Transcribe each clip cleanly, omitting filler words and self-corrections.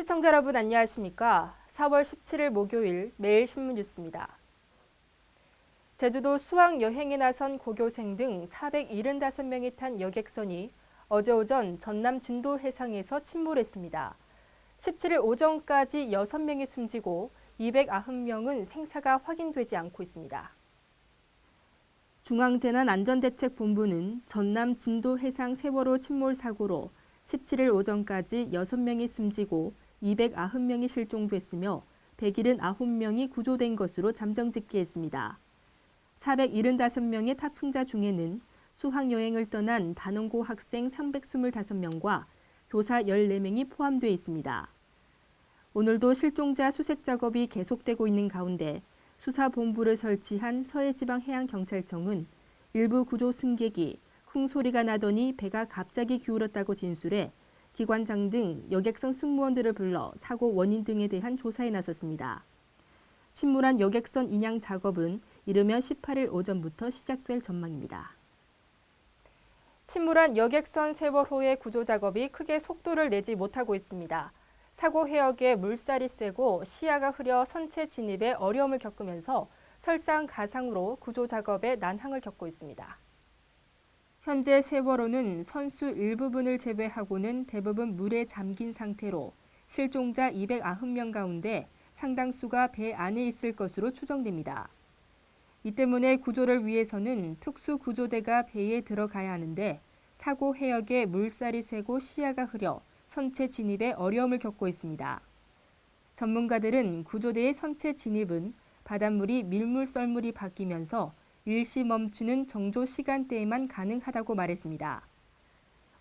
시청자 여러분 안녕하십니까? 4월 17일 목요일 매일신문 뉴스입니다. 제주도 수학 여행에 나선 고교생 등 475명이 탄 여객선이 어제 오전 전남 진도 해상에서 침몰했습니다. 17일 오전까지 6명이 숨지고 290명은 생사가 확인되지 않고 있습니다. 중앙재난안전대책본부는 전남 진도 해상 세월호 침몰 사고로 17일 오전까지 6명이 숨지고 290명이 실종됐으며 179명이 구조된 것으로 잠정 집계했습니다. 475명의 탑승자 중에는 수학여행을 떠난 단원고 학생 325명과 교사 14명이 포함되어 있습니다. 오늘도 실종자 수색 작업이 계속되고 있는 가운데 수사본부를 설치한 서해지방해양경찰청은 일부 구조 승객이 쿵소리가 나더니 배가 갑자기 기울었다고 진술해 기관장 등 여객선 승무원들을 불러 사고 원인 등에 대한 조사에 나섰습니다. 침몰한 여객선 인양 작업은 이르면 18일 오전부터 시작될 전망입니다. 침몰한 여객선 세월호의 구조 작업이 크게 속도를 내지 못하고 있습니다. 사고 해역에 물살이 세고 시야가 흐려 선체 진입에 어려움을 겪으면서 설상가상으로 구조 작업에 난항을 겪고 있습니다. 현재 세월호는 선수 일부분을 제외하고는 대부분 물에 잠긴 상태로 실종자 290명 가운데 상당수가 배 안에 있을 것으로 추정됩니다. 이 때문에 구조를 위해서는 특수구조대가 배에 들어가야 하는데 사고 해역에 물살이 세고 시야가 흐려 선체 진입에 어려움을 겪고 있습니다. 전문가들은 구조대의 선체 진입은 바닷물이 밀물썰물이 바뀌면서 일시 멈추는 정조 시간대에만 가능하다고 말했습니다.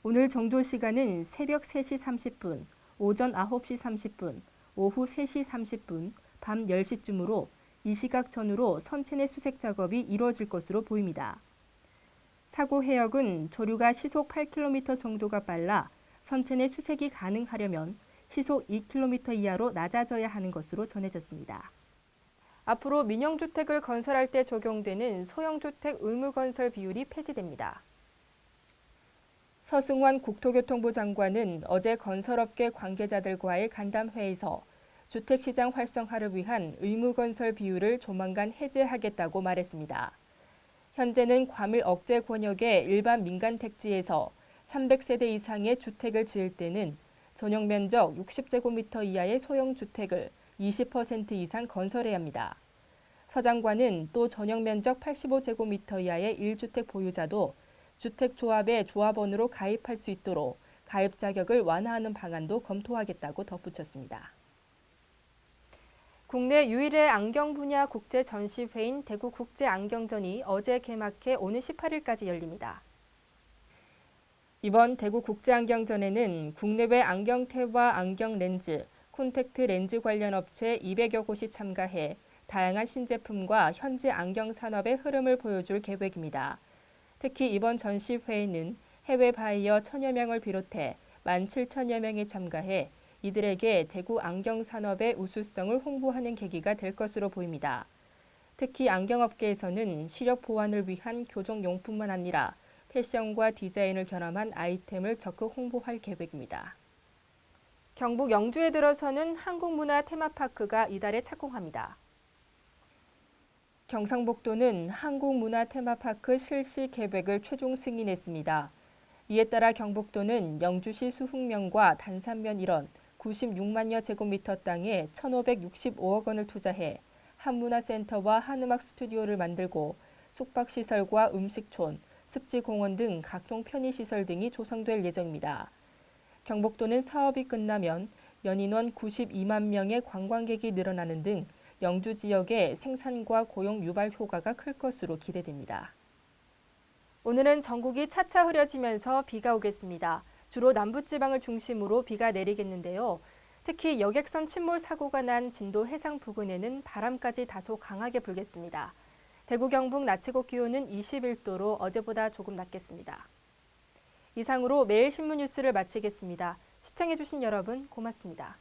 오늘 정조 시간은 새벽 3시 30분, 오전 9시 30분, 오후 3시 30분, 밤 10시쯤으로 이 시각 전후로 선체 내 수색 작업이 이루어질 것으로 보입니다. 사고 해역은 조류가 시속 8km 정도가 빨라 선체 내 수색이 가능하려면 시속 2km 이하로 낮아져야 하는 것으로 전해졌습니다. 앞으로 민영주택을 건설할 때 적용되는 소형주택 의무건설 비율이 폐지됩니다. 서승환 국토교통부 장관은 어제 건설업계 관계자들과의 간담회에서 주택시장 활성화를 위한 의무건설 비율을 조만간 해제하겠다고 말했습니다. 현재는 과밀 억제 권역의 일반 민간 택지에서 300세대 이상의 주택을 지을 때는 전용 면적 60제곱미터 이하의 소형주택을 20% 이상 건설해야 합니다. 서 장관은 또 전용 면적 85제곱미터 이하의 1주택 보유자도 주택조합의 조합원으로 가입할 수 있도록 가입 자격을 완화하는 방안도 검토하겠다고 덧붙였습니다. 국내 유일의 안경 분야 국제 전시회인 대구국제안경전이 어제 개막해 오는 18일까지 열립니다. 이번 대구국제안경전에는 국내외 안경테와 안경렌즈, 콘택트 렌즈 관련 업체 200여 곳이 참가해 다양한 신제품과 현재 안경 산업의 흐름을 보여줄 계획입니다. 특히 이번 전시회에는 해외 바이어 1000여 명을 비롯해 17,000여 명이 참가해 이들에게 대구 안경 산업의 우수성을 홍보하는 계기가 될 것으로 보입니다. 특히 안경업계에서는 시력 보완을 위한 교정용품만 아니라 패션과 디자인을 결합한 아이템을 적극 홍보할 계획입니다. 경북 영주에 들어서는 한국문화 테마파크가 이달에 착공합니다. 경상북도는 한국문화 테마파크 실시 계획을 최종 승인했습니다. 이에 따라 경북도는 영주시 수흥면과 단산면 일원 96만여 제곱미터 땅에 1,565억 원을 투자해 한문화센터와 한음악 스튜디오를 만들고 숙박시설과 음식촌, 습지공원 등 각종 편의시설 등이 조성될 예정입니다. 경북도는 사업이 끝나면 연인원 92만 명의 관광객이 늘어나는 등 영주 지역의 생산과 고용 유발 효과가 클 것으로 기대됩니다. 오늘은 전국이 차차 흐려지면서 비가 오겠습니다. 주로 남부지방을 중심으로 비가 내리겠는데요. 특히 여객선 침몰 사고가 난 진도 해상 부근에는 바람까지 다소 강하게 불겠습니다. 대구 경북 낮 최고 기온은 21도로 어제보다 조금 낮겠습니다. 이상으로 매일신문 뉴스를 마치겠습니다. 시청해주신 여러분 고맙습니다.